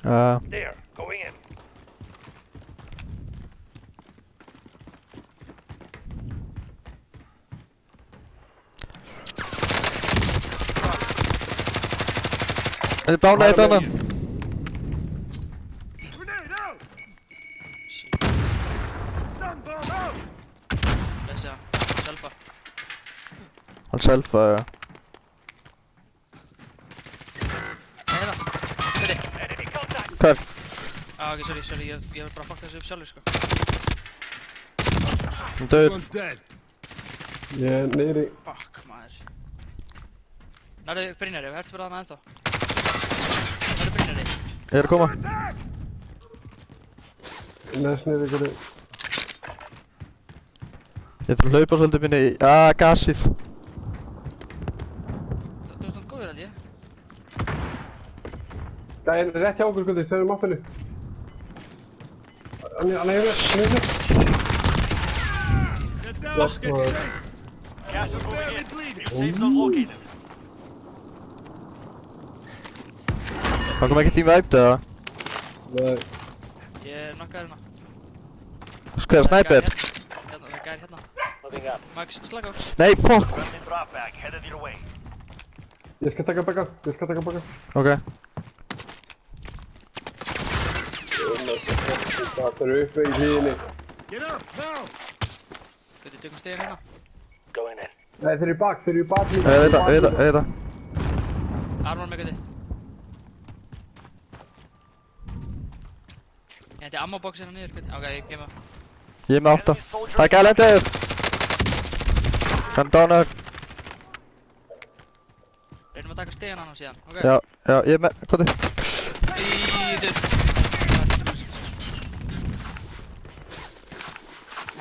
There, going in. Eitt dána. Grenade out! Stun bomb out! Blessi hann, selfa. Hann selfaði, Heiða, fyrir. Enemy contact. Hver? Ok, sorry, ég vil bara fucka þessu upp sjálfur, sko. Hann This döður. one's dead. Ég er niðri. Fuck, maður. Nærðu Brynjari, ertu bara þarna ennþá? Nærðu Brynjari? Ég er að koma. Næst niðri ykkur. Ég þarf að hlaupa svolítið minni í... gasið. Þú ert svona góður, held ég. Það er rétt hjá okkur, skundi, segðum mappinu. Hann er hefur, They're down. Yes, Get man. safe. Gas is moving Barely in. bleeding. Safe zone located. Það kom ekki tíma æpt eða? Nei. Ég er nokkaður hérna. Hver, snæper? Hérna, það er gæri hérna. Moving up. Max, slaka á. Nei, fuck! Friendly drop bag headed your way. Ég skal taka baka. Ok. Það er uppi í hlýðinni. Get up now. Getur tökum stegin hérna. Going in. Nei, þeir eru í bak líka. Ég veit það. Armor með gæti. Ég hendi ammo-box hérna niður, gæti. Ok, ég kemur. Ég er með 8. Enemy soldier. Það er gælendur! Hann dánar. Reynum að taka stegin hann síðan, ok? Já, ég er með... Hvað er? Íður.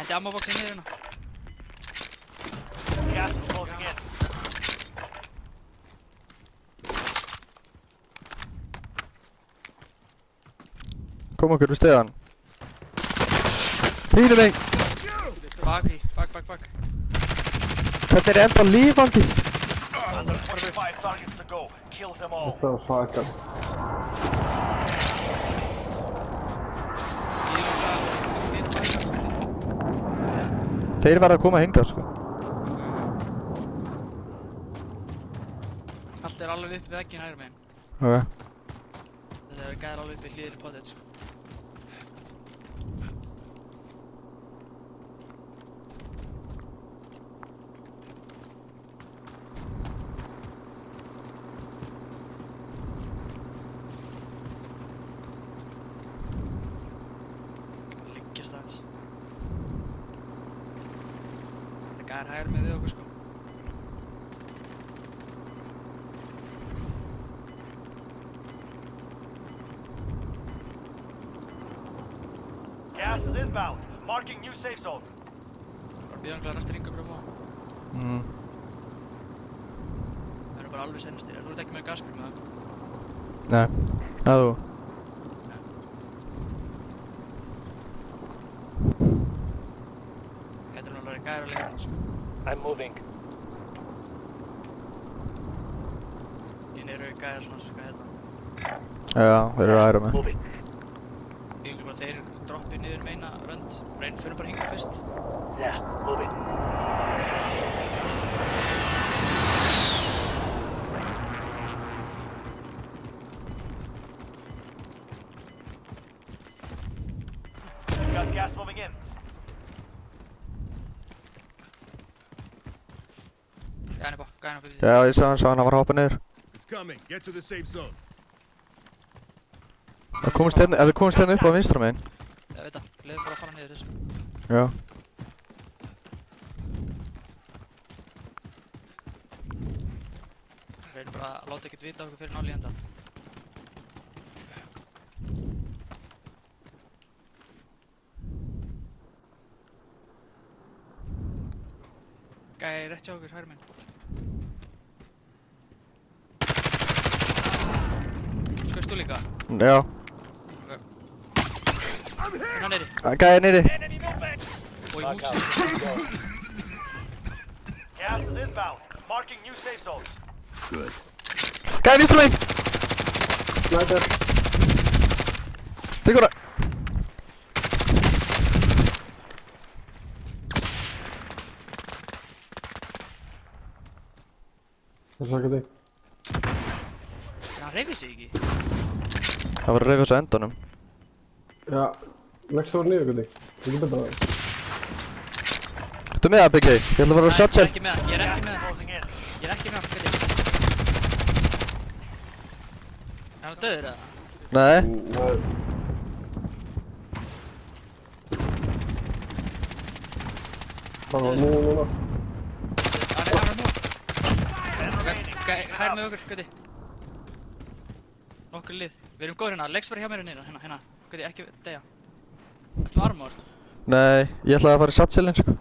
Hendi ammo-boxin niður hérna. Gas is closing in. Kom okkur við stegan. Þýðu mig! Bak. Hvernig er enda lífandi? Under 25 targets to go. Kills them all. Það var svakar. Þeir verða að koma hingað, sko. Allt er alveg upp við vegginn hægri megin. Ok. Þetta er gæðir alveg upp við hlýðir í potið, sko. Liggjast aðeins. Þetta er gæðir hægri með við okkur, sko. Gas is inbound. Marking new safe zone. Bara býða hann klára að stringa okkur á. Það eru bara alveg senastir. Þú ert ekki með gaskur með það. Nei. Það þú. Gætur hún alveg gæðir að leika hann, sko. I'm moving. Þín eru gæðir svona, sko, hérna. Já, þeir eru að æra mig. Moving. Ég hugsa bara að þeir droppi niður með eina rönd. Fyrir bara hingað fyrst. Yeah, moving. Got gas moving in. Gæðin upp á því. Já, ég sá hann var að hoppa niður. It's coming. Get to the safe zone. Ef við komumst hérna upp á vinstra megin. Ég veit það. Leðum bara að fara niður þessu. Já. Reynum bara að láta ekkert vita okkur fyrir náli enda. Gæði rétt hjá okkur, hægri minn. Skoðist þú líka? Já. Ok. Hérna neyri. Gæði niðri. Enemy movement. Og í húsi. Gas is inbound. Marking new safe zone. Gæði vinstra megin! Sniper. Tilbaka! Það er sakað þig. Hann reyfið sig ekki. Það var að reyfa þessu endanum. Já, leggst það niður Guði. Þú getur betað það. Ertu með það, Big A? Ég ætla að fara að shotshell. Ég er ekki með hann, ég er ekki með hann. Closing in. Ég er ekki með hann, hvernig? Er hann döður eða? Nei. Nei. Bara núna. Hann er nú. Hær með okkur, hvernig? Nokkur lið. Við erum góður hérna, leggst bara hjá mér hérna. Hvernig, ekki deyja. Ertu með armor? Nei, ég ætla að fara í shotshellin, sko.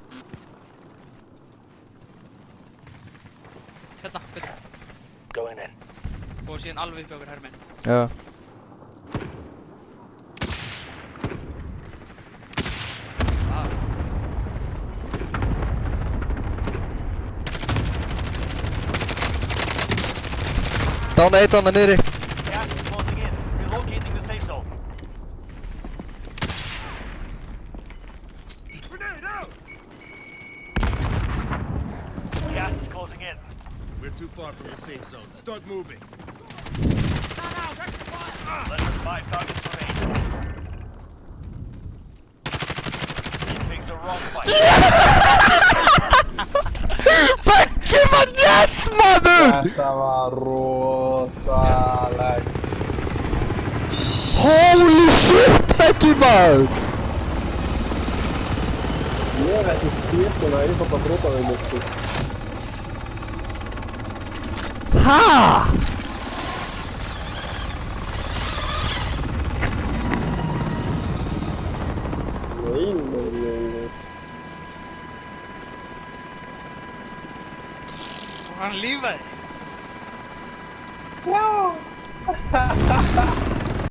Hérna, hvernig? Going in. Og síðan alveg uppi okkur, herminn. Já. Dána eitt annað niðri. Gas is closing in. Relocating the safe zone. Grenade out! Gas is closing in. We're too far from the safe zone. Start moving. Less than 5 targets remain. These things are wrong fight. Beggi mann, yes, maður! Þetta var rosalegt. Holy shit, Beggi maður! Ég er ekki skipuna einfalt að brota við mig, sko. Ha? Nei. Hann lífaði. Já!